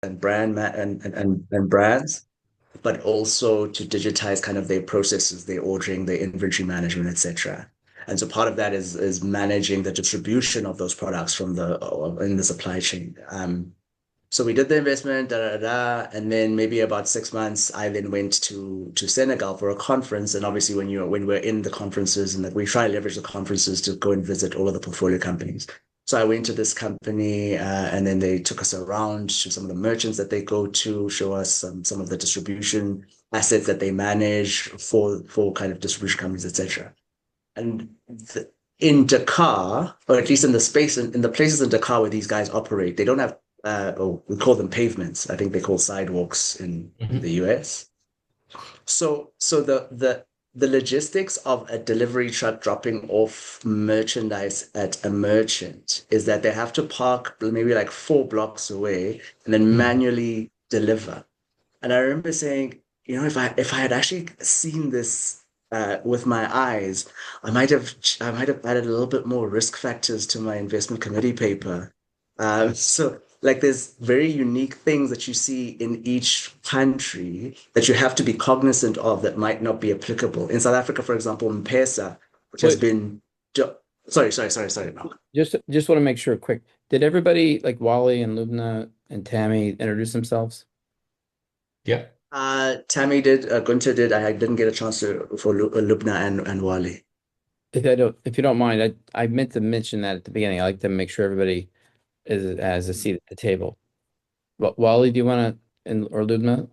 and and brands, but also to digitize kind of their processes, their ordering, their inventory management, etc. And so part of that is managing the distribution of those products from the in the supply chain. So we did the investment, and then maybe about 6 months, I then went to Senegal for a conference. And obviously, when we're in the conferences, and that we try to leverage the conferences to go and visit all of the portfolio companies. So I went to this company, and then they took us around to some of the merchants that they go to, show us some of the distribution assets that they manage for kind of distribution companies, etc. And in Dakar, or at least in the space in the places in Dakar where these guys operate, they don't have or we call them pavements. I think they call sidewalks in the Hmm. US. So the logistics of a delivery truck dropping off merchandise at a merchant is that they have to park maybe like 4 blocks away and then Hmm. manually deliver. And I remember saying, if I had actually seen this with my eyes, I might have added a little bit more risk factors to my investment committee paper. So like there's very unique things that you see in each country that you have to be cognizant of that might not be applicable. In South Africa, for example, M-Pesa, which has Wait, been sorry, Malcolm. just want to make sure quick. Did everybody like Wally and Lubna and Tammy introduce themselves? Yeah. Tammy did, Gunter did. I didn't get a chance to for Lubna and Wally. If you don't mind, I meant to mention that at the beginning. I like to make sure everybody has a seat at the table. Wally, do you want to, and or Lubna?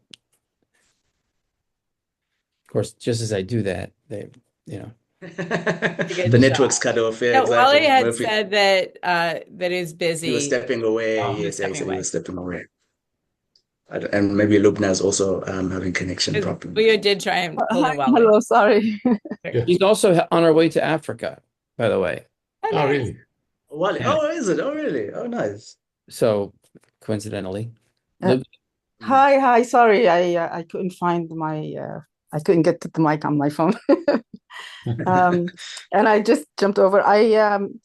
Of course, just as I do that, you know, To get The the network's shot. cut off. Yeah, Yeah, Wally exactly. had Murphy, said that that is he was busy. stepping away. Oh, He was Yes, yeah, he stepping said he away. was stepping away. And maybe Lubna is also having connection Because problems. we did try and pull Hi, in Wally. hello, sorry. yeah. she's also on her way to Africa, by the way. Oh, Oh, nice. really? Wally, Yeah. oh, is it? Oh, really? Oh, nice. So coincidentally, Uh, Lub, Mm. hi, sorry, I couldn't find my I couldn't get to the mic on my phone. And I just jumped over. And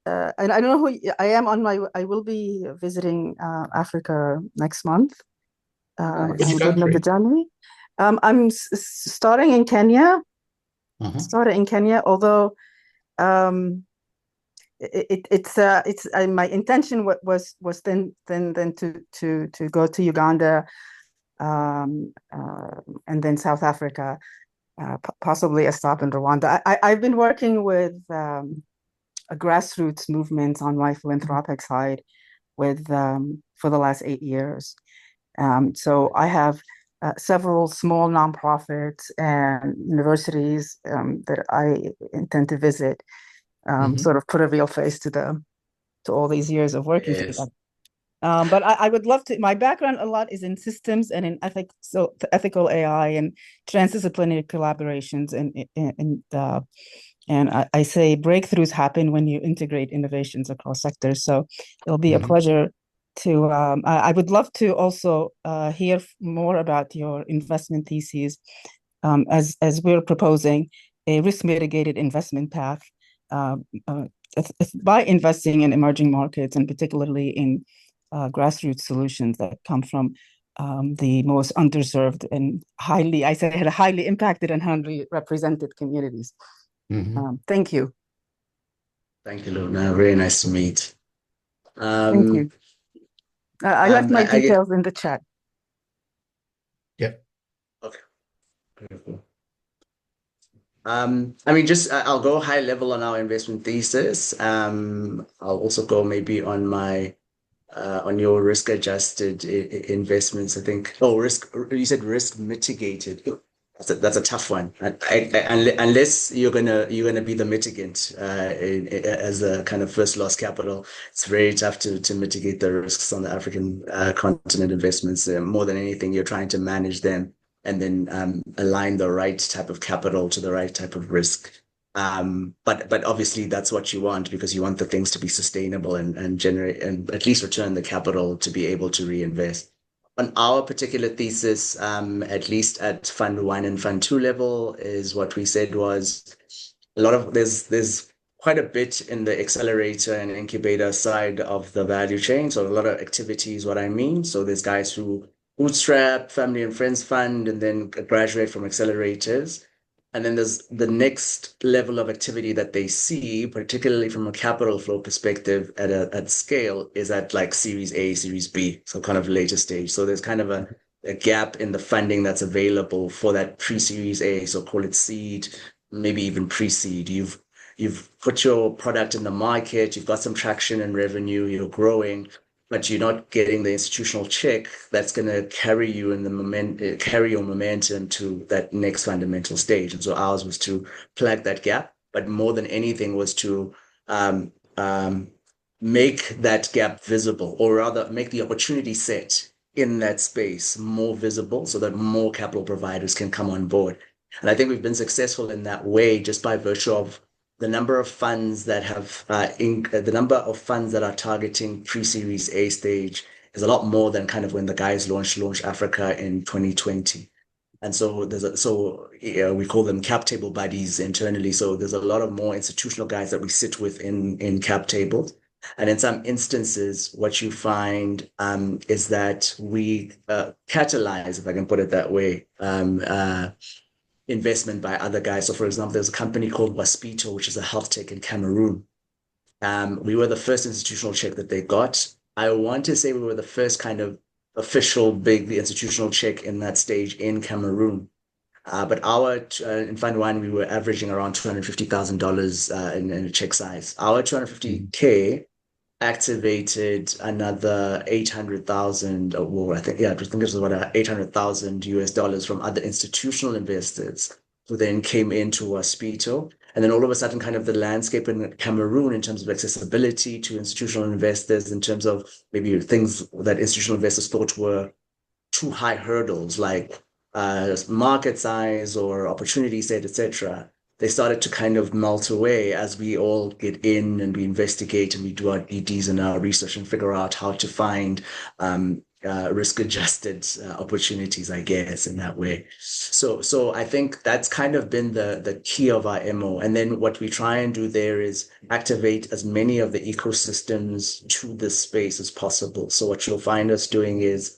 I don't know who I am on my. I will be visiting Africa next month, Oh, Which on nice. good of the country? January. I'm starting in Kenya. Uh-huh. Started in Kenya, although um, it's my intention was then to go to Uganda, and then South Africa, possibly a stop in Rwanda. I've been working with a grassroots movement on my philanthropic side with for the last 8 years. So I have several small nonprofits and universities that I intend to visit, Hmm. sort of put a real face to all these years of working Yes. together. But I would love to. My background a lot is in systems and in ethics, so ethical AI and transdisciplinary collaborations, and I say breakthroughs happen when you integrate innovations across sectors. So it'll be a Hmm. pleasure to. I would love to also hear more about your investment theses, as we're proposing a risk mitigated investment path. Uh, uh, by investing in emerging markets and particularly in grassroots solutions that come from the most underserved and I said, highly impacted and highly represented communities. Hmm. Thank you. Thank you, Lubna. Very nice to meet. Thank Um, you. I left my I get details in the chat. Yeah. okay. Beautiful. I mean, just I'll go high level on our investment thesis. I'll also go maybe on my on your risk adjusted investments. I think. Oh, risk. You said risk mitigated. That's a tough one. Unless you're gonna be the mitigant as a kind of first loss capital, it's very tough to mitigate the risks on the African continent investments. More than anything, you're trying to manage them and then align the right type of capital to the right type of risk. But obviously that's what you want because you want the things to be sustainable and generate and at least return the capital to be able to reinvest. On our particular thesis, at least at Fund 1 and Fund 2 level, is what we said was a lot of there's quite a bit in the accelerator and incubator side of the value chain. So a lot of activities, what I mean. So there's guys who bootstrap, family and friends fund, and then graduate from accelerators. And then there's the next level of activity that they see, particularly from a capital flow perspective at scale, is at like Series A, Series B, so kind of later stage. So there's kind of a gap in the funding that's available for that pre-Series A, so call it seed, maybe even pre-seed. You've put your product in the market, you've got some traction and revenue, you're growing, but you're not getting the institutional check that's going to carry you in carry your momentum to that next fundamental stage. And so ours was to plug that gap, but more than anything was to um, um, make that gap visible, or rather make the opportunity set in that space more visible so that more capital providers can come on board. And I think we've been successful in that way just by virtue of the number of funds that have the number of funds that are targeting pre-series A stage is a lot more than kind of when the guys launched Africa in 2020. And so we call them cap table buddies internally. So there's a lot of more institutional guys that we sit with in cap tables. And in some instances, what you find is that we catalyze, if I can put it that way, investment by other guys. So, for example, there's a company called Waspito, which is a health tech in Cameroon. We were the first institutional check that they got. I want to say we were the first kind of official big institutional check in that stage in Cameroon. But in Fund One, we were averaging around $250,000 in a check size. Our 250K activated another 800,000, well, I think it was about 800,000 US dollars from other institutional investors who then came into Waspito. And then all of a sudden, kind of the landscape in Cameroon in terms of accessibility to institutional investors, in terms of maybe things that institutional investors thought were too high hurdles, like market size or opportunity set, etc. They started to kind of melt away as we all get in and we investigate and we do our DDs and our research and figure out how to find risk-adjusted opportunities, I guess, in that way. So I think that's kind of been the key of our MO. And then what we try and do there is activate as many of the ecosystems to this space as possible. So what you'll find us doing is,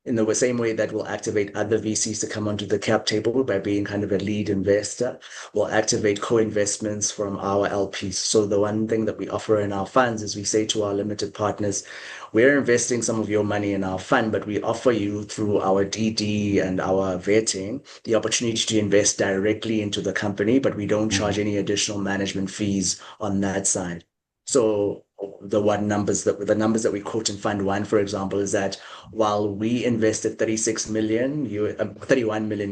in the same way that we'll activate other VCs to come onto the cap table by being kind of a lead investor, we'll activate co-investments from our LPs. So the one thing that we offer in our funds is we say to our limited partners, we're investing some of your money in our fund, but we offer you through our DD and our vetting the opportunity to invest directly into the company, but we don't charge any additional management fees on that side. So the numbers that we quote in Fund One, for example, is that while we invested 31 million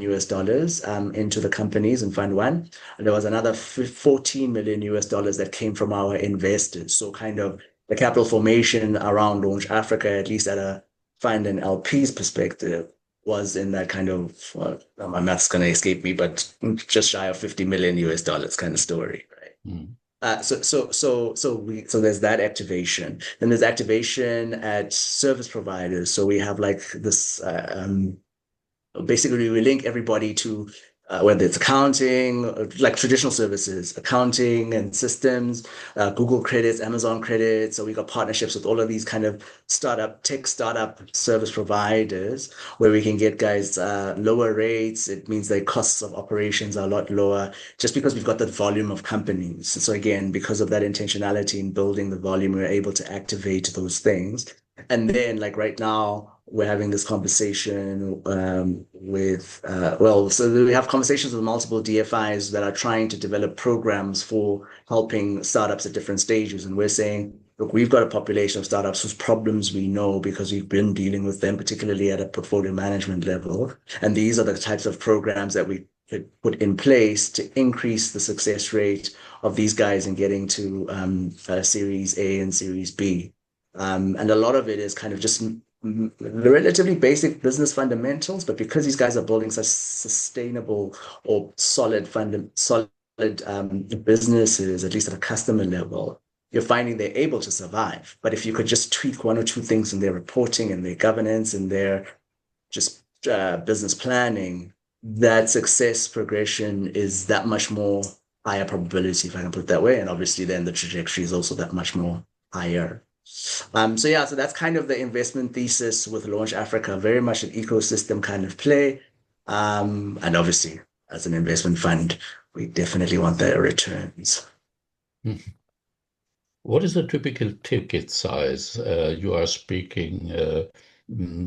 US dollars into the companies in Fund One, and there was another 14 million US dollars that came from our investors. So kind of the capital formation around Launch Africa, at least at a fund and LP's perspective, was in that kind of, my math's going to escape me, but just shy of 50 million US dollars kind of story, right? So there's that activation. Then there's activation at service providers. So we have like this, basically we link everybody to whether it's accounting, like traditional services, accounting and systems, Google credits, Amazon credits. So we got partnerships with all of these kind of tech startup service providers where we can get guys lower rates. It means their costs of operations are a lot lower just because we've got the volume of companies. So again, because of that intentionality in building the volume, we're able to activate those things. And then like right now, we're having this conversation so we have conversations with multiple DFIs that are trying to develop programs for helping startups at different stages. And we're saying, look, we've got a population of startups whose problems we know because we've been dealing with them, particularly at a portfolio management level. And these are the types of programs that we could put in place to increase the success rate of these guys in getting to Series A and Series B. And a lot of it is kind of just relatively basic business fundamentals, but because these guys are building such sustainable or solid businesses, at least at a customer level, you're finding they're able to survive. But if you could just tweak one or two things in their reporting and their governance and their just business planning, that success progression is that much more higher probability, if I can put it that way. And obviously then the trajectory is also that much more higher. So yeah, so that's kind of the investment thesis with Launch Africa, very much an ecosystem kind of play. And obviously as an investment fund, we definitely want the returns. What is a typical ticket size you are speaking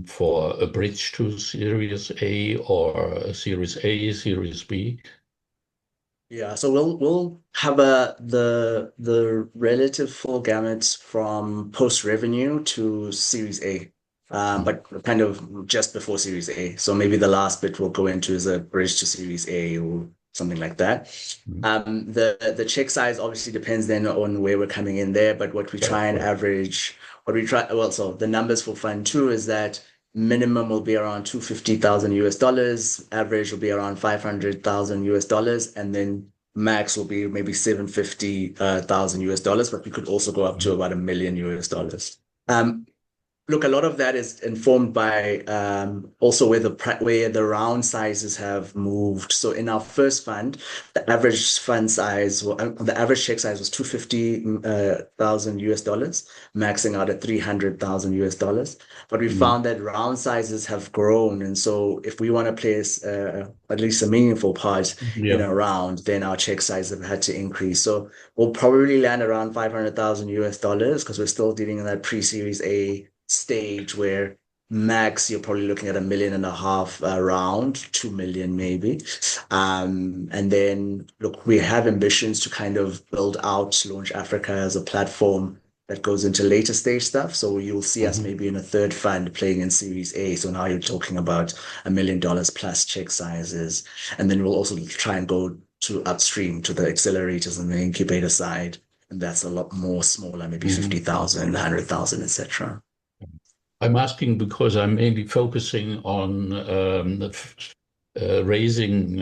for a bridge to Series A or a Series A, Series B? Yeah, so we'll have the relative full gamut from post revenue to Series A, but kind of just before Series A. So maybe the last bit we'll go into is a bridge to Series A or something like that. The check size obviously depends then on where we're coming in there, but what we try and average, so the numbers for Fund 2 is that minimum will be around 250,000 US dollars, average will be around 500,000 US dollars, and then max will be maybe 750,000 US dollars, but we could also go up to about $1 million US dollars. Look, a lot of that is informed by also where the round sizes have moved. So in our first fund, the average fund size, the average check size was 250,000 US dollars, maxing out at 300,000 US dollars. But we found that round sizes have grown, and so if we want to place at least a meaningful part in a round, then our check size have had to increase. So we'll probably land around 500,000 US dollars because we're still dealing in that pre-Series A stage where max you're probably looking at $1.5 million around 2 million maybe. And then look, we have ambitions to kind of build out Launch Africa as a platform that goes into later stage stuff. So you'll see us maybe in a third fund playing in Series A. So now you're talking about $1 million plus check sizes. And then we'll also try and go to upstream to the accelerators and the incubator side. And that's a lot more smaller, maybe 50,000, 100,000, etc. I'm asking because I'm mainly focusing on raising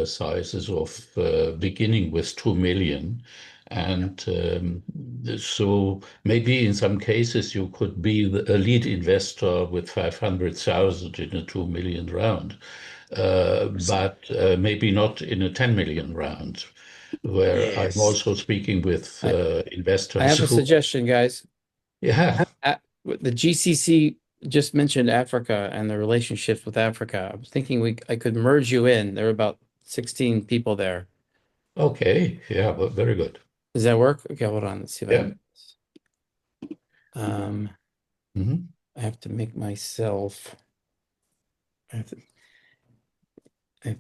sizes of beginning with 2 million. And so maybe in some cases you could be a lead investor with 500,000 in a 2 million round, but maybe not in a 10 million round, where I'm also speaking with investors. I have a suggestion, guys. Yeah. The GCC just mentioned Africa and the relationships with Africa. I was thinking I could merge you in. There are about 16 people there. Okay. Yeah, but very good. Does that work? Okay, hold on. Let's see if I can. I have to make myself. I have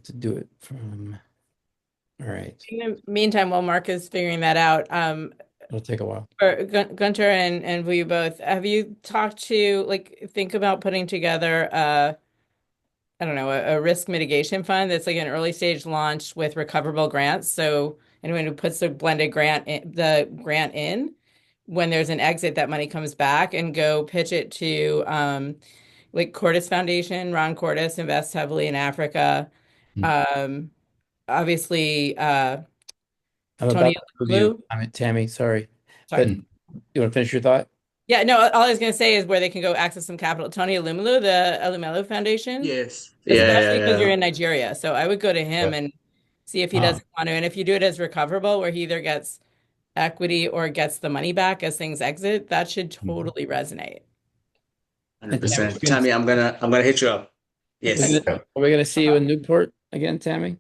to do it from. All right. In the meantime, while Mark is figuring that out, It'll take a while. Gunter and you both, have you talked to think about putting together I don't know, a risk mitigation fund that's like an early stage launch with recoverable grants. So anyone who puts the blended grant in, when there's an exit, that money comes back, and go pitch it to like Cordis Foundation. Ron Cordis invests heavily in Africa. Obviously, I'm Tony about to move you. Tammy, sorry. But you want to finish your thought? Yeah, no, all I was going to say is where they can go access some capital. Tony Alumelu, the Alumelu Foundation. Yes. Especially because you're in Nigeria. So I would go to him and see if he doesn't want to. And if you do it as recoverable, where he either gets equity or gets the money back as things exit, that should totally resonate. 100%. Tammy, I'm gonna hit you up. Yes. Are we gonna see you in Newport again, Tammy?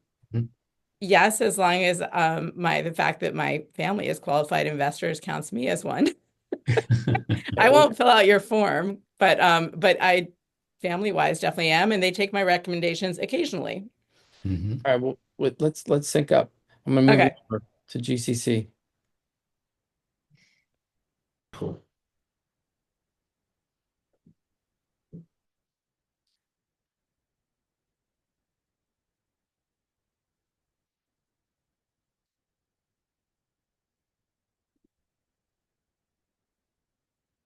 Yes, as long as the fact that my family is qualified investors counts me as one. I won't fill out your form, but I family-wise definitely am, and they take my recommendations occasionally. All right, well, let's sync up. I'm gonna move over to GCC. Cool.